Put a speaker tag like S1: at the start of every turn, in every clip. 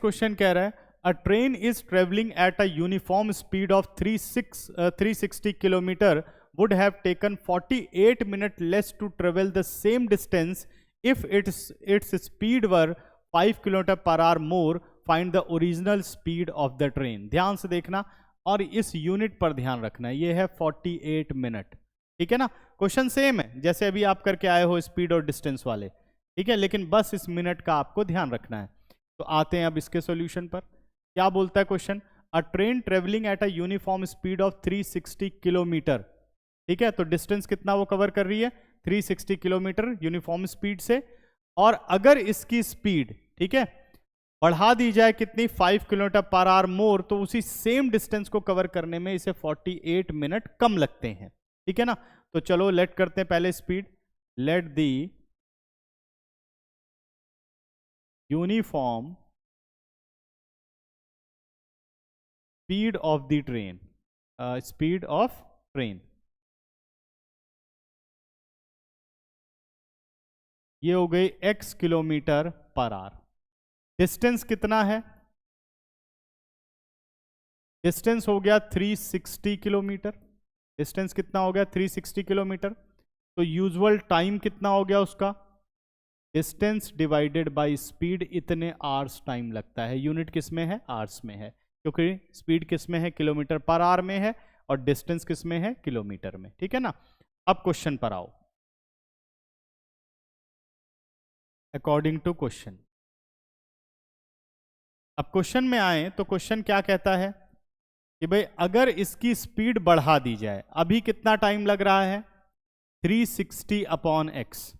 S1: Question कह रहा है अ train is travelling at a uniform speed of 360 kilometre would have taken 48 minutes less to travel the same distance if its speed were 5 km per hour more. Find the original speed of the train. ध्यान से देखना और इस unit पर ध्यान रखना. ये है 48 मिनट. ठीक है ना. क्वेश्चन सेम है जैसे अभी आप करके आए हो स्पीड और डिस्टेंस वाले. ठीक है, लेकिन बस इस मिनट का आपको ध्यान रखना है. तो आते हैं अब इसके सॉल्यूशन पर. क्या बोलता है question? A train travelling at a uniform speed of 360 kilometre. ठीक है, तो डिस्टेंस कितना वो कवर कर रही है? 360 किलोमीटर यूनिफॉर्म स्पीड से. और अगर इसकी स्पीड, ठीक है, बढ़ा दी जाए कितनी? 5 किलोमीटर पर आवर मोर, तो उसी सेम डिस्टेंस को कवर करने में इसे 48 मिनट कम लगते हैं. ठीक है ना. तो चलो लेट करते हैं पहले speed. Let the uniform speed of the train, speed of train, ये हो गई x kilometre per our. Distance कितना है? डिस्टेंस हो गया 360 किलोमीटर. डिस्टेंस कितना हो गया? 360 किलोमीटर. तो यूजुअल टाइम कितना हो गया उसका? डिस्टेंस डिवाइडेड बाय स्पीड, इतने आवर्स टाइम लगता है. यूनिट किस में है? आवर्स में है, क्योंकि स्पीड किस में है? किलोमीटर पर आवर में है, और डिस्टेंस किस में है? किलोमीटर में. ठीक है ना. अब क्वेश्चन पर आओ. अकॉर्डिंग टू क्वेश्चन, अब क्वेश्चन में आए तो क्वेश्चन क्या कहता है कि भाई अगर इसकी स्पीड बढ़ा दी जाए, अभी कितना टाइम लग रहा है? 360 अपॉन एक्स.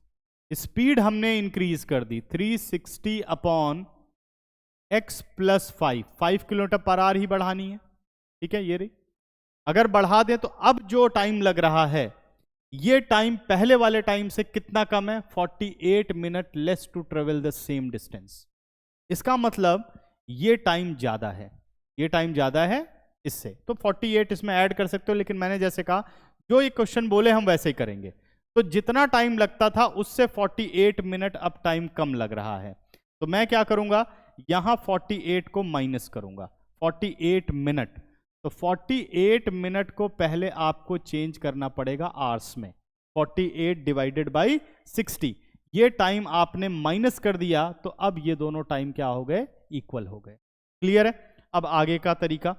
S1: स्पीड हमने इंक्रीज कर दी, 360 upon x plus 5 kilometre per hour ही बढ़ानी है. ठीक है, ये रही. अगर बढ़ा दें तो अब जो टाइम लग रहा है, ये टाइम पहले वाले टाइम से कितना कम है? 48 minute less to travel the same distance. इसका मतलब ये टाइम ज्यादा है, ये टाइम ज्यादा है इससे. तो 48 इसमें ऐड कर सकते हो, लेकिन मैंने जैसे कहा जो ये क्वेश्चन बोले हम वैसे ही करेंगे. तो जितना टाइम लगता था उससे 48 मिनट अब टाइम कम लग रहा है. तो मैं क्या करूंगा? यहां 48 को माइनस करूंगा. 48 मिनट, तो 48 मिनट को पहले आपको चेंज करना पड़ेगा आवर्स में. 48 डिवाइडेड बाई 60, ये टाइम आपने माइनस कर दिया, तो अब ये दोनों टाइम क्या हो गए? इक्वल हो गए. क्लियर है. अब आगे का तरीका,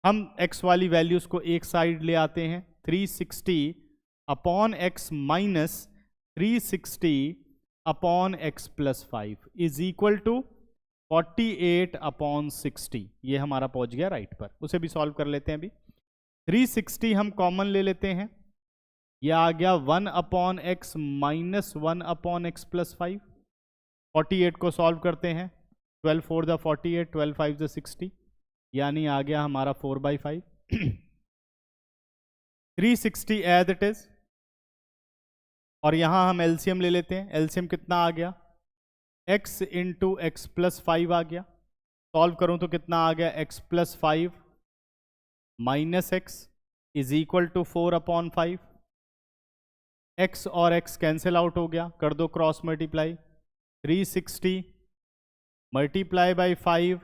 S1: हम x वाली वैल्यूज को एक साइड ले आते हैं. 360 upon x minus 360 upon x plus 5 is equal to 48 upon 60. ये हमारा पहुंच गया राइट पर. उसे भी सॉल्व कर लेते हैं अभी. 360 हम कॉमन ले लेते हैं, ये आ गया 1 upon x minus 1 upon x plus 5. 48 को सॉल्व करते हैं. 12 4 द 48, 12 5 द 60, यानी आ गया हमारा 4/5. 360 एज इट इज, और यहां हम एलसीएम ले लेते हैं. एलसीएम कितना आ गया? x इंटू एक्स प्लस 5 आ गया. सॉल्व करूं तो कितना आ गया? x plus 5 minus x is equal to 4 upon 5. x और x कैंसिल आउट हो गया, कर दो cross multiply. 360 multiply by 5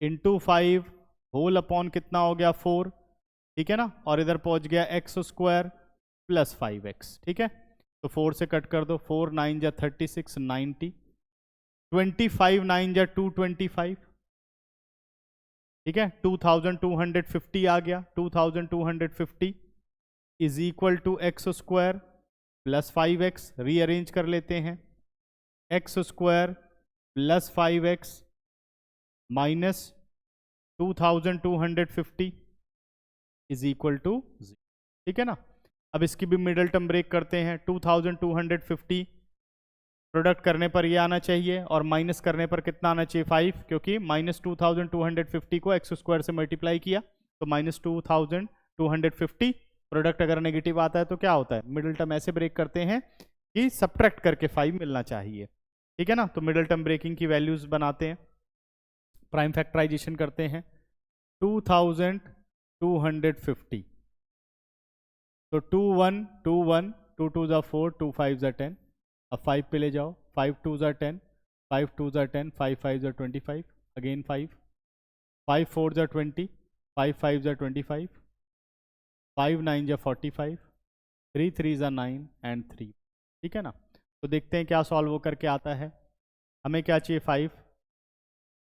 S1: into 5 whole upon कितना हो गया? 4. ठीक है ना. और इधर पहुंच गया एक्स स्क्वायर प्लस 5x. ठीक है, तो 4 से कट कर दो. 4 9 जा 36, 90. 25 9 जा 225. ठीक है, 2250 आ गया. 2250 is equal to x square plus 5x. Rearrange कर लेते हैं. X square plus 5x minus 2250 is equal to 0. ठीक है ना. अब इसकी भी मिडल टर्म ब्रेक करते हैं. 2250 प्रोडक्ट करने पर ये आना चाहिए, और माइनस करने पर कितना आना चाहिए? 5, क्योंकि माइनस 2250 को एक्स स्क्वायर से मल्टीप्लाई किया, तो माइनस 2250. प्रोडक्ट अगर नेगेटिव आता है तो क्या होता है? मिडिल टर्म ऐसे ब्रेक करते हैं कि सब्ट्रैक्ट करके 5 मिलना चाहिए. ठीक है ना. तो मिडिल टर्म ब्रेकिंग की वैल्यूज बनाते हैं, प्राइम फैक्टराइजेशन करते हैं. 2250, तो 2 1 2 1, 2 2 जा 4, 2 5 जा 10. अब 5 पे ले जाओ. 5 2 जा 10, 5 2 जा 10, 5 5 जा 25. अगेन 5, 5 4 जा 20, 5 5 जा 25, 5 9 जा 45, 3 3 जा 9 एंड 3। ठीक है ना। तो देखते हैं क्या सॉल्व हो करके आता है। हमें क्या चाहिए 5,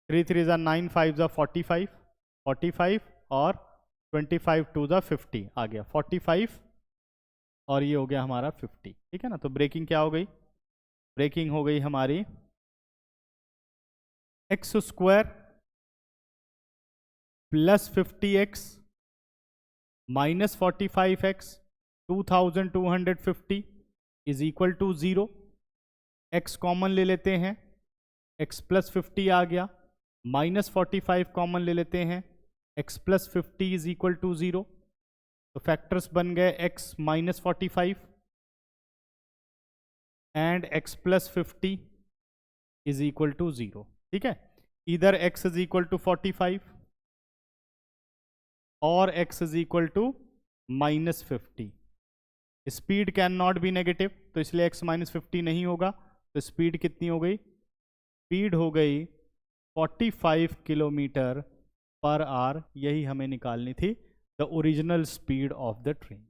S1: 3 3 जा 9, 5 जा 45, 45 और 25 2 जा 50 आ गया 45 और ये हो गया हमारा 50। ठीक है ना। तो ब्रेकिंग क्या हो गई, ब्रेकिंग हो गई हमारी x square plus 50x minus 45x 2250 is equal to 0। x common ले लेते हैं, x प्लस 50 आ गया, माइनस 45 कॉमन ले लेते हैं, x plus 50 is equal to 0। तो फैक्टर्स बन गए x minus 45 and x plus 50 is equal to 0। ठीक है। इधर x इज इक्वल टू 45 और x is equal to minus 50। Speed can not be negative, तो इसलिए x माइनस 50 नहीं होगा। तो स्पीड कितनी हो गई, स्पीड हो गई 45 किलोमीटर पर आवर। यही हमें निकालनी थी, the original speed of the train.